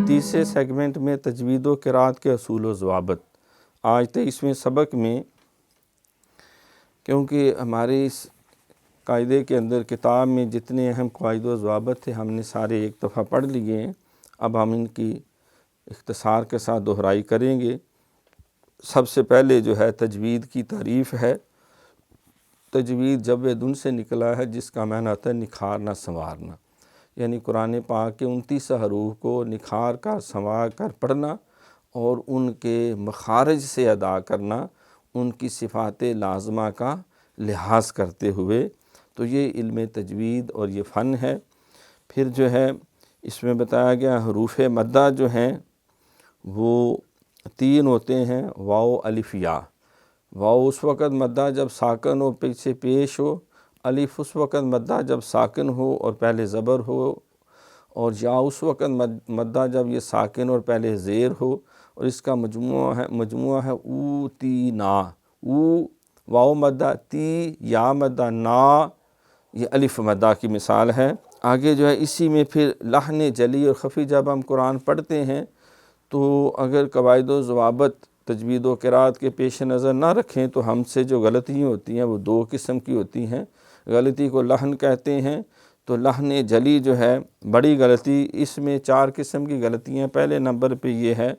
تیسرے سیگمنٹ میں تجوید و قراءت کے اصول و ضوابط۔ آج 23ویں سبق میں، کیونکہ ہمارے اس قاعدے کے اندر کتاب میں جتنے اہم قواعد و ضوابط تھے ہم نے سارے ایک دفعہ پڑھ لیے ہیں، اب ہم ان کی اختصار کے ساتھ دہرائی کریں گے۔ سب سے پہلے جو ہے تجوید کی تعریف ہے۔ تجوید جب دن سے نکلا ہے جس کا معنی آتا ہے نکھارنا، سنوارنا، یعنی قرآن پاک کے 29 حروف کو نکھار کر سنوار کر پڑھنا اور ان کے مخارج سے ادا کرنا، ان کی صفات لازمہ کا لحاظ کرتے ہوئے، تو یہ علم تجوید اور یہ فن ہے۔ پھر جو ہے اس میں بتایا گیا حروف مدہ جو ہیں وہ 3 ہوتے ہیں، واو الف یا۔ واو اس وقت مدہ جب ساکن ہو پیچھے پیش ہو، الف اس وقت مدہ جب ساکن ہو اور پہلے زبر ہو، اور یا اس وقت مدہ جب یہ ساکن اور پہلے زیر ہو، اور اس کا مجموعہ ہے او تی نا۔ او واو مدہ، تی یا مدہ، نا یہ الف مدہ کی مثال ہے۔ آگے جو ہے اسی میں پھر لحن جلی اور خفی جب ہم قرآن پڑھتے ہیں تو اگر قواعد و ضوابط تجوید و قراءت کے پیش نظر نہ رکھیں تو ہم سے جو غلطیاں ہوتی ہیں وہ 2 قسم کی ہوتی ہیں۔ غلطی کو لحن کہتے ہیں، تو لحن جلی جو ہے بڑی غلطی، اس میں 4 قسم کی غلطیاں۔ پہلے نمبر پہ یہ ہے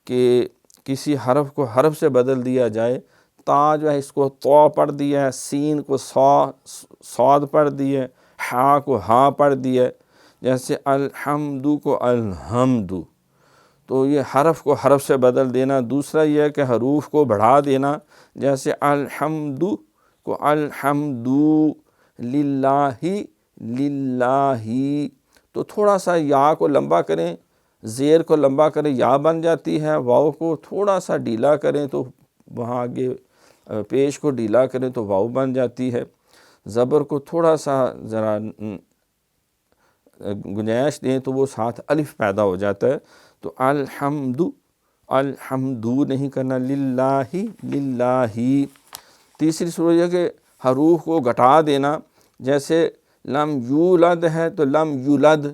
کہ کسی حرف کو حرف سے بدل دیا جائے، تا جو ہے اس کو تو پڑھ دیا ہے، سین کو صاد پڑھ دیا ہے، ہا کو ہاں پڑھ دیا ہے، جیسے الحمدو کو الحمدو، تو یہ حرف کو حرف سے بدل دینا۔ دوسرا یہ ہے کہ حروف کو بڑھا دینا، جیسے الحمدو کو الحمدو، للہ للہ، تو تھوڑا سا یا کو لمبا کریں، زیر کو لمبا کریں یا بن جاتی ہے، واو کو تھوڑا سا ڈھیلا کریں تو وہاں آگے پیش کو ڈھیلا کریں تو واو بن جاتی ہے، زبر کو تھوڑا سا ذرا گنجائش دیں تو وہ ساتھ الف پیدا ہو جاتا ہے۔ تو الحمدو الحمدو نہیں کرنا، للہ للہ۔ تیسری صورت یہ کہ حروف کو گھٹا دینا، جیسے لم یولد ہے تو لم یولد،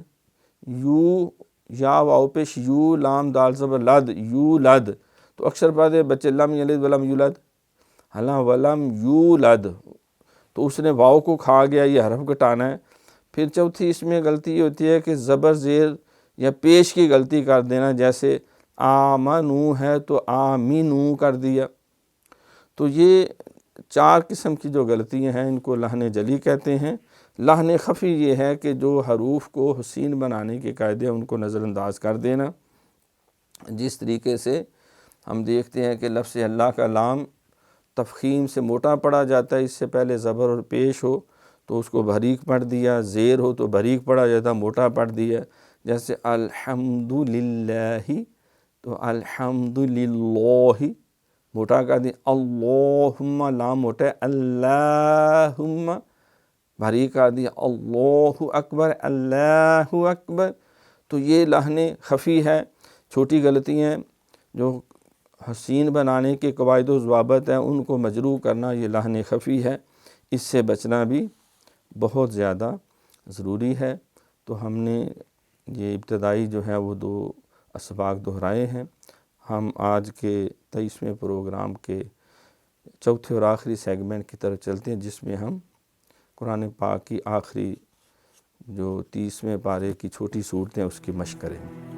یو یا واو پیش یو، لام دال زبر لد، یولد، تو اکثر پڑھتے بچے لم یلد ولم یولد، حالانکہ ولم یولد، تو اس نے واو کو کھا گیا، یہ حرف گھٹانا ہے۔ پھر چوتھی اس میں غلطی یہ ہوتی ہے کہ زبر زیر یا پیش کی غلطی کر دینا، جیسے آمنو ہے تو آمینو کر دیا۔ تو یہ 4 قسم کی جو غلطیاں ہیں ان کو لحن جلی کہتے ہیں۔ لحن خفی یہ ہے کہ جو حروف کو حسین بنانے کے قاعدے ان کو نظر انداز کر دینا، جس طریقے سے ہم دیکھتے ہیں کہ لفظ اللہ کا لام تفخیم سے موٹا پڑھا جاتا ہے، اس سے پہلے زبر اور پیش ہو تو اس کو باریک پڑھ دیا، زیر ہو تو باریک پڑھا جاتا، موٹا پڑھ دیا، جیسے الحمدللہ تو الحمدللہ موٹا کر دیا، اللہم لام موٹا ہے، اللہم باریک کر دیا، اللہ اکبر اللہ اکبر۔ تو یہ لحن خفی ہے، چھوٹی غلطیاں جو حسین بنانے کے قواعد و ضوابط ہیں ان کو مجروح کرنا، یہ لحن خفی ہے، اس سے بچنا بھی بہت زیادہ ضروری ہے۔ تو ہم نے یہ ابتدائی جو ہے وہ 2 اسباق دہرائے ہیں۔ ہم آج کے 23ویں پروگرام کے چوتھے اور آخری سیگمنٹ کی طرف چلتے ہیں، جس میں ہم قرآن پاک کی آخری جو 30ویں پارے کی چھوٹی صورتیں اس کی مشق کریں۔